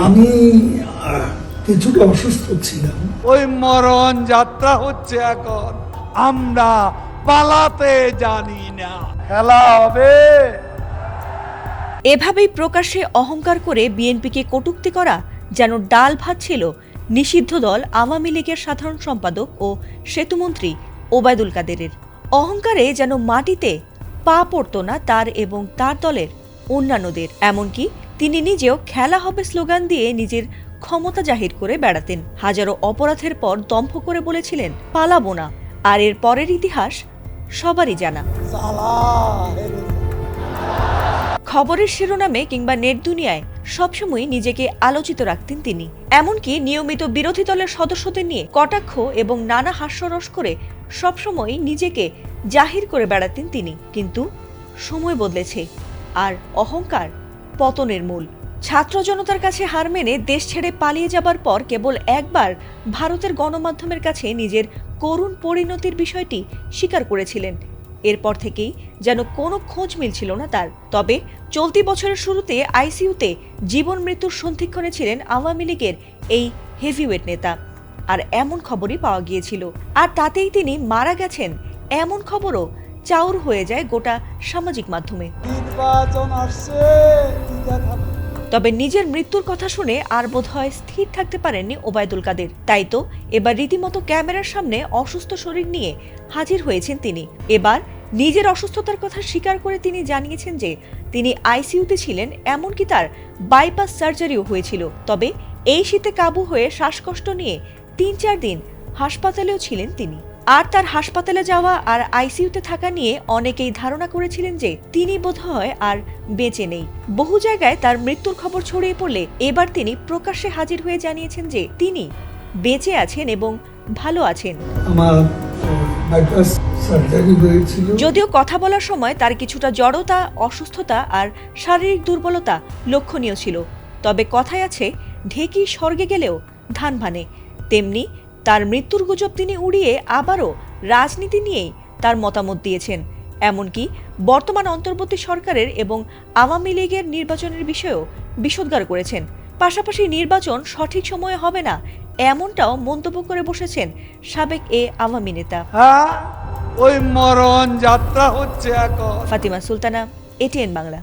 আমি কিছুটা অসুস্থ ছিলাম। ওই মরণ যাত্রা হচ্ছে এখন, আমরা পালাতে জানি না। খেলা হবে। এভাবেই প্রকাশ্যে অহংকার করে বিএনপিকে কটূক্তি করা যেন ডাল ভাত ছিল নিষিদ্ধ দল আওয়ামী লীগের সাধারণ সম্পাদক ও সেতুমন্ত্রী ওবায়দুল কাদেরের। অহংকারে যেন মাটিতে পা পড়ত না তার এবং তার দলের অন্যান্যদের। এমনকি তিনি নিজেও খেলা হবে স্লোগান দিয়ে নিজের ক্ষমতা জাহির করে বেড়াতেন। হাজারো অপরাধের পর দম্ভ করে বলেছিলেন পালাবো না। আর এর পরের ইতিহাস সবারই জানা। খবরের শিরোনামে কিংবা নেট দুনিয়ায় সবসময় নিজেকে আলোচিত রাখতেন তিনি। এমনকি নিয়মিত বিরোধী দলের সদস্যদের নিয়ে কটাক্ষ এবং নানা হাস্যরস করে সবসময় নিজেকে জাহির করে বেড়াতেন তিনি। কিন্তু সময় বদলেছে, আর অহংকার পতনের মূল। ছাত্র জনতার কাছে হার মেনে দেশ ছেড়ে পালিয়ে যাবার পর কেবল একবার ভারতের গণমাধ্যমের কাছে নিজের করুণ পরিণতির বিষয়টি স্বীকার করেছিলেন। এরপর থেকেই যেন কোনো খোঁজ মিলছিল না তার। তবে চলতি বছরের শুরুতে আইসিইউতে জীবন মৃত্যুর সন্ধিক্ষণে ছিলেন আওয়ামী লীগের এই হেভিওয়েট নেতা। আর এমন খবরই পাওয়া গিয়েছিল, আর তাতেই তিনি মারা গেছেন এমন খবরও চাউর হয়ে যায় গোটা সামাজিক মাধ্যমে। তবে নিজের মৃত্যুর কথা শুনে আর বোধহয় স্থির থাকতে পারেননি ওবায়দুল কাদের। তাই তো এবার রীতিমতো ক্যামেরার সামনে অসুস্থ শরীর নিয়ে হাজির হয়েছেন তিনি। এবার নিজের অসুস্থতার কথা স্বীকার করে তিনি জানিয়েছেন যে তিনি আইসিইউতে ছিলেন, এমনকি তার বাইপাস সার্জারিও হয়েছিল। তবে এই শীতে কাবু হয়ে শ্বাসকষ্ট নিয়ে ৩-৪ দিন হাসপাতালেও ছিলেন তিনি। আর তার হাসপাতালে যাওয়া আর আইসিইউতে থাকা নিয়ে অনেকেই ধারণা করেছিলেন যে তিনি বোধহয় আর বেঁচে নেই। বহু জায়গায় তার মৃত্যুর খবর ছড়িয়ে পড়লে এবার তিনি প্রকাশ্যে হাজির হয়ে জানিয়েছেন যে তিনি বেঁচে আছেন এবং ভালো আছেন। আমার বাইপাস সার্জারি হয়েছিল। যদিও কথা বলার সময় তার কিছুটা জড়তা, অসুস্থতা আর শারীরিক দুর্বলতা লক্ষণীয় ছিল, তবে কথায় আছে ঢেকি স্বর্গে গেলেও ধান ভানে। তেমনি তার মৃত্যুর গুজব তিনি উড়িয়ে আবারও রাজনীতি নিয়েই তার মতামত দিয়েছেন। এমনকি বর্তমান অন্তর্বর্তী সরকারের এবং আওয়ামী লীগের নির্বাচনের বিষয়েও বিষোদ্গার করেছেন। পাশাপাশি নির্বাচন সঠিক সময়ে হবে না এমনটাও মন্তব্য করে বসেছেন সাবেক এ আওয়ামী নেতা। হ্যাঁ, ওই মরণ যাত্রা হচ্ছে এখন। ফাতিমা সুলতানা, এটিএন বাংলা।